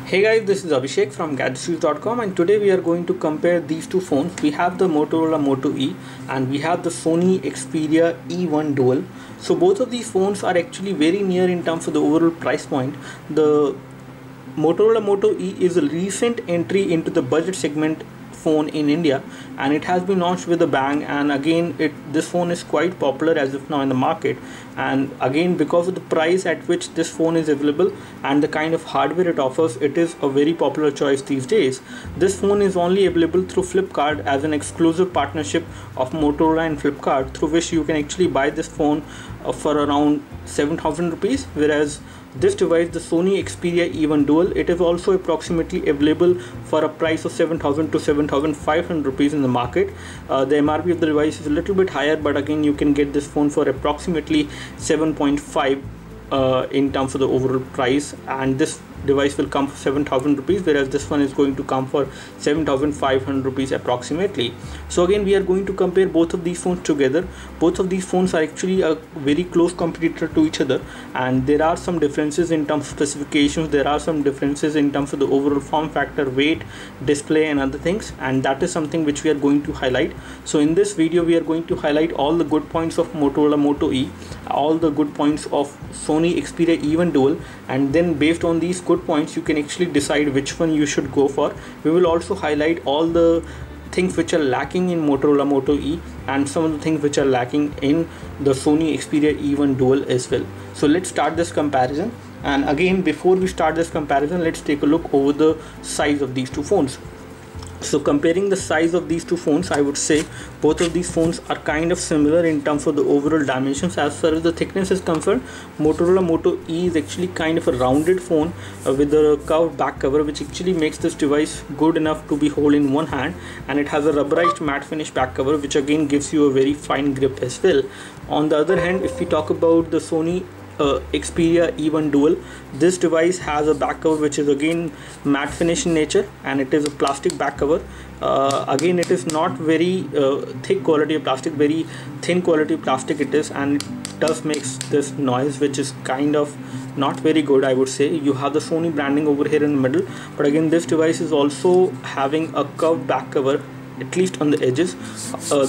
Hey guys, this is Abhishek from gadgetsreviews.com, and today we are going to compare these two phones. We have the Motorola Moto E and we have the Sony Xperia E1 Dual. So both of these phones are actually very near in terms of the overall price point. The Motorola Moto E is a recent entry into the budget segment phone in India, and it has been launched with a bang. And again, this phone is quite popular as of now in the market, and again, because of the price at which this phone is available and the kind of hardware it offers, it is a very popular choice these days. This phone is only available through Flipkart as an exclusive partnership of Motorola and Flipkart, through which you can actually buy this phone for around 7,000 rupees, whereas this device, the Sony Xperia E1 Dual, it is also approximately available for a price of 7,000 to 7,500 rupees in the market. The MRP of the device is a little bit higher, but again, you can get this phone for approximately 7.5 in terms of the overall price, and this device will come for 7,000 rupees, whereas this one is going to come for 7,500 rupees approximately. So again, we are going to compare both of these phones together. Both of these phones are actually a very close competitor to each other, and there are some differences in terms of specifications. There are some differences in terms of the overall form factor, weight, display and other things, and that is something which we are going to highlight. So in this video, we are going to highlight all the good points of Motorola Moto E, all the good points of Sony Xperia E1 Dual, and then based on these good points, you can actually decide which one you should go for. We will also highlight all the things which are lacking in Motorola Moto E and some of the things which are lacking in the Sony Xperia E1 Dual as well. So let's start this comparison, and again, before we start this comparison, let's take a look over the size of these two phones. So comparing the size of these two phones, I would say both of these phones are kind of similar in terms of the overall dimensions. As far as the thickness is concerned, Motorola Moto E is actually kind of a rounded phone with a curved back cover, which actually makes this device good enough to be held in one hand, and it has a rubberized matte finish back cover, which again gives you a very fine grip as well. On the other hand, if we talk about the Sony Xperia E1 Dual, this device has a back cover which is again matte finish in nature, and it is a plastic back cover. Again, it is not very thick quality of plastic, very thin quality plastic it is, and it does makes this noise which is kind of not very good, I would say. You have the Sony branding over here in the middle, but again, this device is also having a curved back cover, at least on the edges.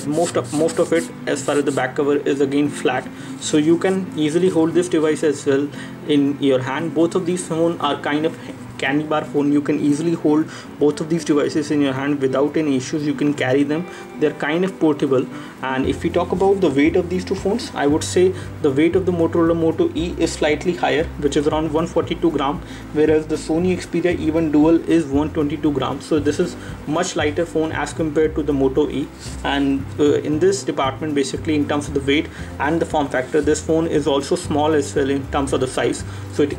Most of it, as far as the back cover, is again flat, so you can easily hold this device as well in your hand. Both of these phones are kind of candy bar phone. You can easily hold both of these devices in your hand without any issues. You can carry them, they're kind of portable. And if we talk about the weight of these two phones, I would say the weight of the Motorola Moto E is slightly higher, which is around 142 grams, whereas the Sony Xperia E1 Dual is 122 grams. So this is much lighter phone as compared to the Moto E, and in this department, basically in terms of the weight and the form factor, this phone is also small as well in terms of the size. So it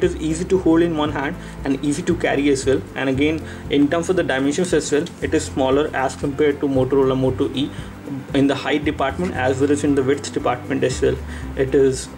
is easy to hold in one hand and easy to carry as well. And again, in terms of the dimensions as well, it is smaller as compared to Motorola Moto E in the height department as well as in the width department as well. It is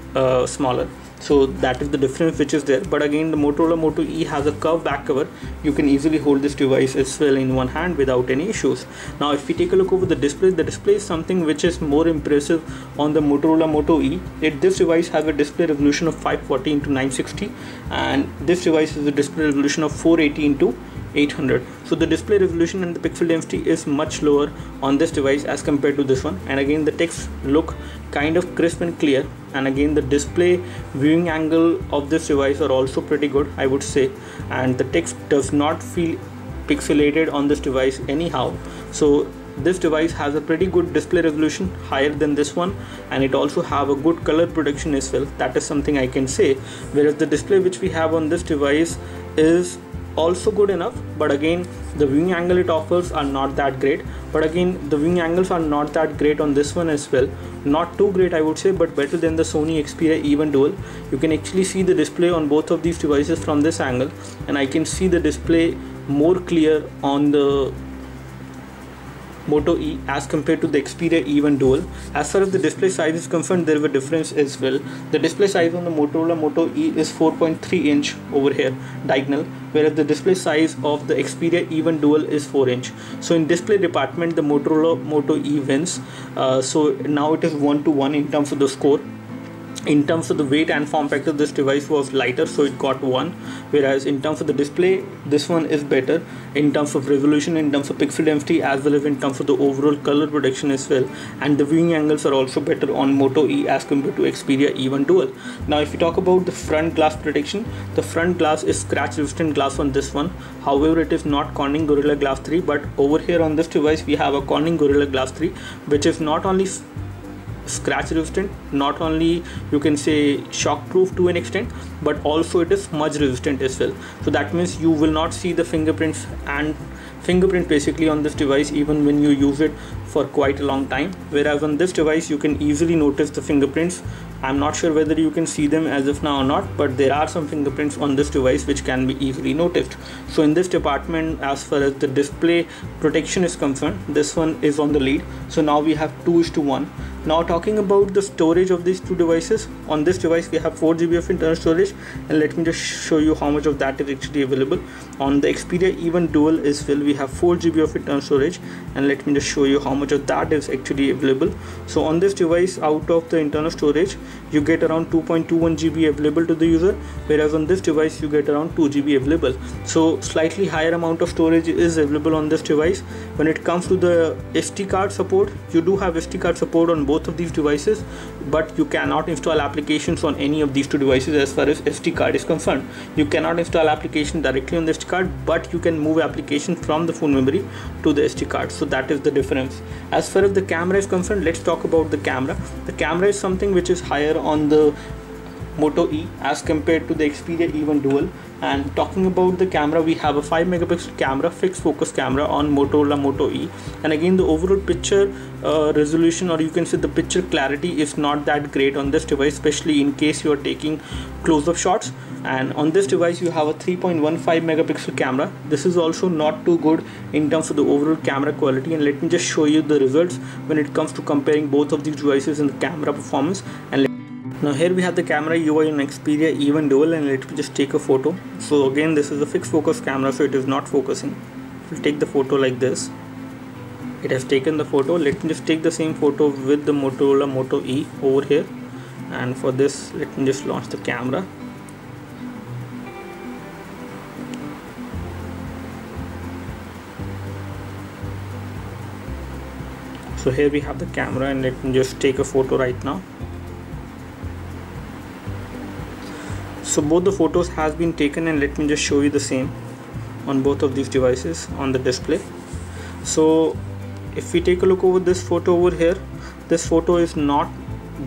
smaller. So that is the difference which is there. But again, the Motorola Moto E has a curved back cover. You can easily hold this device as well in one hand without any issues. Now if we take a look over the display is something which is more impressive on the Motorola Moto E. This device has a display resolution of 540 into 960, and this device is a display resolution of 480 into 800. So the display resolution and the pixel density is much lower on this device as compared to this one. And again, the text look kind of crisp and clear, and again, the display viewing angle of this device are also pretty good, I would say, and the text does not feel pixelated on this device anyhow. So this device has a pretty good display resolution, higher than this one, and it also have a good color protection as well. That is something I can say. Whereas the display which we have on this device is also good enough, but again, the viewing angle it offers are not that great. But again, the viewing angles are not that great on this one as well. Not too great, I would say, but better than the Sony Xperia E1 Dual. You can actually see the display on both of these devices from this angle, and I can see the display more clear on the Moto E as compared to the Xperia E1 Dual. As far as the display size is concerned, there is a difference as well. The display size on the Motorola Moto E is 4.3 inch over here diagonal, whereas the display size of the Xperia E1 Dual is 4 inch. So in display department, the Motorola Moto E wins. So now it is 1-1 in terms of the score. In terms of the weight and form factor, this device was lighter, so it got 1, whereas in terms of the display, this one is better in terms of resolution, in terms of pixel density, as well as in terms of the overall color protection as well, and the viewing angles are also better on Moto E as compared to Xperia E1 Dual. Now if you talk about the front glass protection, the front glass is scratch resistant glass on this one. However, it is not Corning Gorilla Glass 3, but over here on this device we have a Corning Gorilla Glass 3, which is not only scratch resistant, not only you can say shock proof to an extent, but also it is smudge resistant as well. So that means you will not see the fingerprints basically on this device even when you use it for quite a long time, whereas on this device you can easily notice the fingerprints. I'm not sure whether you can see them as of now or not, but there are some fingerprints on this device which can be easily noticed. So in this department, as far as the display protection is concerned, this one is on the lead. So now we have 2:1. Now talking about the storage of these two devices, on this device we have 4 GB of internal storage, and let me just show you how much of that is actually available. On the Xperia E1 Dual as well, we have 4 GB of internal storage, and let me just show you how much of that is actually available. So on this device, out of the internal storage, you get around 2.21 GB available to the user, whereas on this device you get around 2 GB available. So slightly higher amount of storage is available on this device. When it comes to the SD card support, you do have SD card support on both of these devices, but you cannot install applications on any of these two devices as far as SD card is concerned. You cannot install application directly on the SD card, but you can move application from the phone memory to the SD card. So that is the difference. As far as the camera is concerned, let's talk about the camera. The camera is something which is higher on the Moto E as compared to the Xperia E1 Dual. And talking about the camera, we have a 5 megapixel camera, fixed focus camera on Motorola Moto E, and again the overall picture resolution, or you can say the picture clarity, is not that great on this device, especially in case you are taking close-up shots. And on this device you have a 3.15 megapixel camera. This is also not too good in terms of the overall camera quality, and let me just show you the results when it comes to comparing both of these devices in the camera performance. And now here we have the camera UI on Xperia E1 Dual, and let me just take a photo. So again, this is a fixed focus camera, so it is not focusing. We'll take the photo like this. It has taken the photo. Let me just take the same photo with the Motorola Moto E over here, and for this let me just launch the camera. So here we have the camera, and let me just take a photo right now. So both the photos has been taken, and let me just show you the same on both of these devices on the display. So if we take a look over this photo over here, this photo is not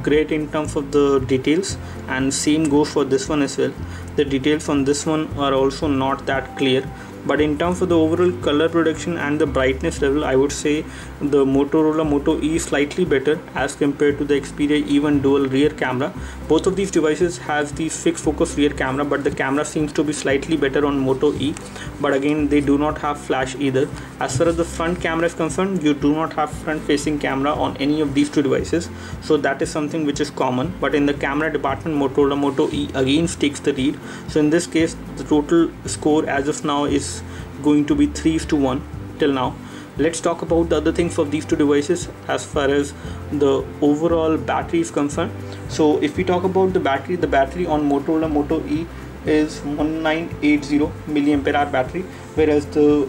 great in terms of the details, and same goes for this one as well. The details on this one are also not that clear, but in terms of the overall color production and the brightness level, I would say the Motorola Moto E is slightly better as compared to the Xperia E1 Dual rear camera. Both of these devices has the fixed focus rear camera, but the camera seems to be slightly better on Moto E, but again they do not have flash either. As far as the front camera is concerned, you do not have front facing camera on any of these two devices, so that is something which is common. But in the camera department, Motorola Moto E again takes the lead. So in this case, the total score as of now is going to be 3:1 till now. Let's talk about the other things of these two devices as far as the overall battery is concerned. So if we talk about the battery on Motorola Moto E is 1980 milliampere hour battery, whereas the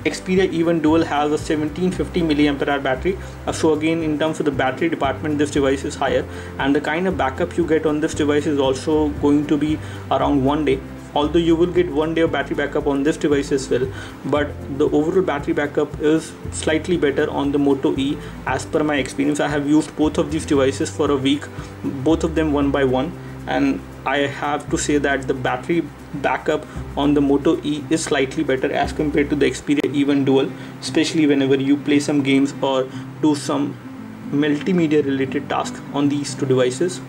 Xperia E1 Dual has a 1750 milliampere hour battery. So again, in terms of the battery department, this device is higher, and the kind of backup you get on this device is also going to be around 1 day. Although you will get 1 day of battery backup on this device as well, but the overall battery backup is slightly better on the Moto E as per my experience. I have used both of these devices for a week, both of them one by one, and I have to say that the battery backup on the Moto E is slightly better as compared to the Xperia E1 Dual, especially whenever you play some games or do some multimedia related tasks on these two devices.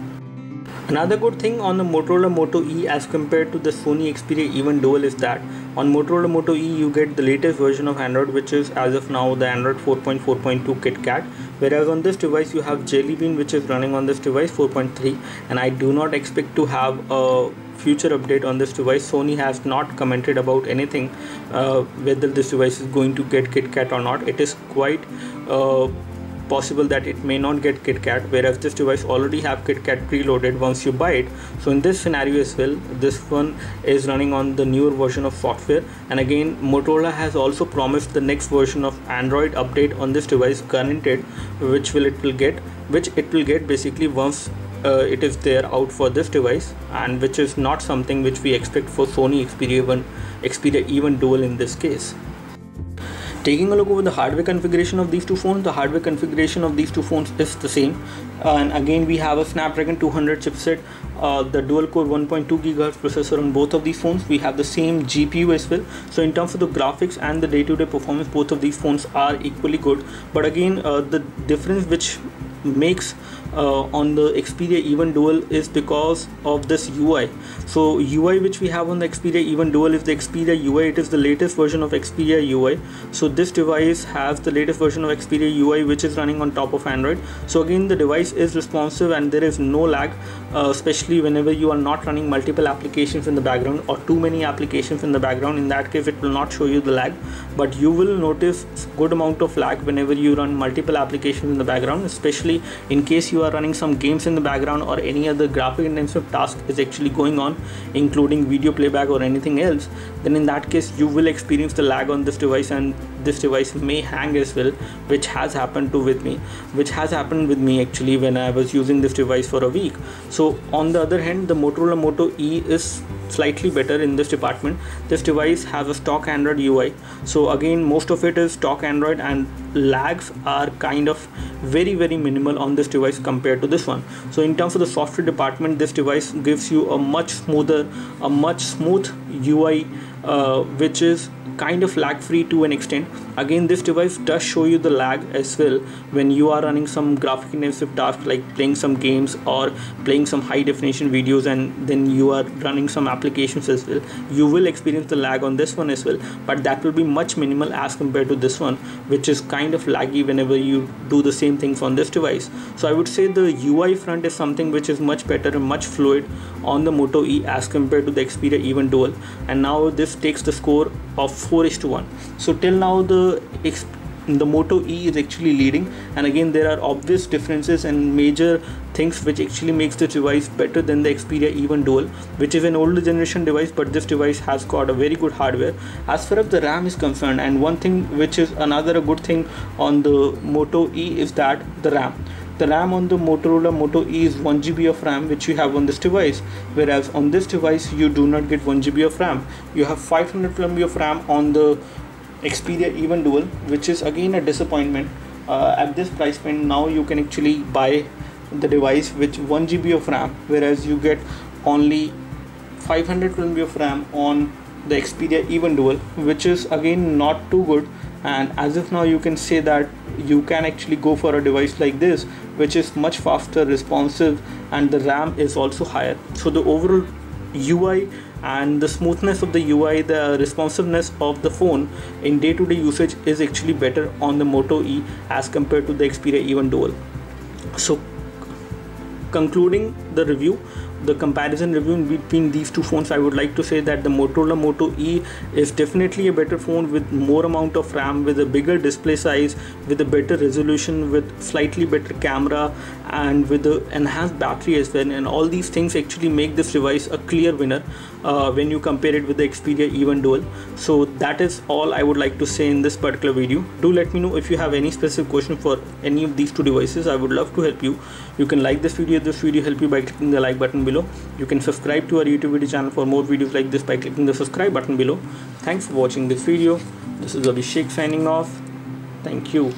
Another good thing on the Motorola Moto E as compared to the Sony Xperia E1 Dual is that on Motorola Moto E you get the latest version of Android, which is as of now the Android 4.4.2 KitKat, whereas on this device you have Jelly Bean, which is running on this device 4.3, and I do not expect to have a future update on this device. Sony has not commented about anything whether this device is going to get KitKat or not. It is quite possible that it may not get KitKat, whereas this device already have KitKat preloaded once you buy it. So in this scenario as well, this one is running on the newer version of software. And again, Motorola has also promised the next version of Android update on this device, guaranteed, which it will get basically once it is there out for this device, and which is not something which we expect for Sony Xperia E1 Dual in this case. Taking a look over the hardware configuration of these two phones, the hardware configuration of these two phones is the same. And again, we have a Snapdragon 200 chipset, the dual core 1.2 GHz processor on both of these phones. We have the same GPU as well. So in terms of the graphics and the day-to-day performance, both of these phones are equally good. But again, the difference which makes on the Xperia E1 Dual is because of this UI. So UI which we have on the Xperia E1 Dual is the Xperia UI. It is the latest version of Xperia UI. So this device has the latest version of Xperia UI which is running on top of Android. So again, the device is responsive and there is no lag, especially whenever you are not running multiple applications in the background or too many applications in the background. In that case, it will not show you the lag, but you will notice good amount of lag whenever you run multiple applications in the background, especially in case you are running some games in the background or any other graphic intensive task is actually going on, including video playback or anything else. Then in that case, you will experience the lag on this device, and this device may hang as well, which has happened with me actually when I was using this device for a week. So on the other hand, the Motorola Moto E is slightly better in this department. This device has a stock Android UI, so again, most of it is stock Android, and lags are kind of very minimal on this device compared to this one. So in terms of the software department, this device gives you a much smooth UI, which is kind of lag free to an extent. Again, this device does show you the lag as well when you are running some graphic intensive tasks like playing some games or playing some high definition videos, and then you are running some applications as well. You will experience the lag on this one as well, but that will be much minimal as compared to this one, which is kind of laggy whenever you do the same things on this device. So I would say the UI front is something which is much better and much fluid on the Moto E as compared to the Xperia E1 Dual, and now this takes the score of 4:1. So till now the Moto E is actually leading, and again, there are obvious differences and major things which actually makes the device better than the Xperia E1 Dual, which is an older generation device, but this device has got a very good hardware as far as the RAM is concerned. And one thing which is another good thing on the Moto E is that the RAM on the Motorola Moto E is 1 GB of RAM, which you have on this device, whereas on this device you do not get 1 GB of RAM. You have 512 MB of RAM on the Xperia E1 Dual, which is again a disappointment. At this price point, now you can actually buy the device with 1 GB of RAM, whereas you get only 512 MB of RAM on the Xperia E1 Dual, which is again not too good. And as of now, you can say that you can actually go for a device like this, which is much faster, responsive, and the RAM is also higher. So the overall UI and the smoothness of the UI, the responsiveness of the phone in day-to-day usage is actually better on the Moto E as compared to the Xperia E1 Dual. So concluding the review, the comparison review between these two phones, I would like to say that the Motorola Moto E is definitely a better phone with more amount of RAM, with a bigger display size, with a better resolution, with slightly better camera, and with the enhanced battery as well. And all these things actually make this device a clear winner when you compare it with the Xperia E1 Dual. So that is all I would like to say in this particular video. Do let me know if you have any specific question for any of these two devices. I would love to help you. You can like this video if this video helped you by clicking the like button below. You can subscribe to our YouTube video channel for more videos like this by clicking the subscribe button below. Thanks for watching this video. This is Abhishek signing off. Thank you.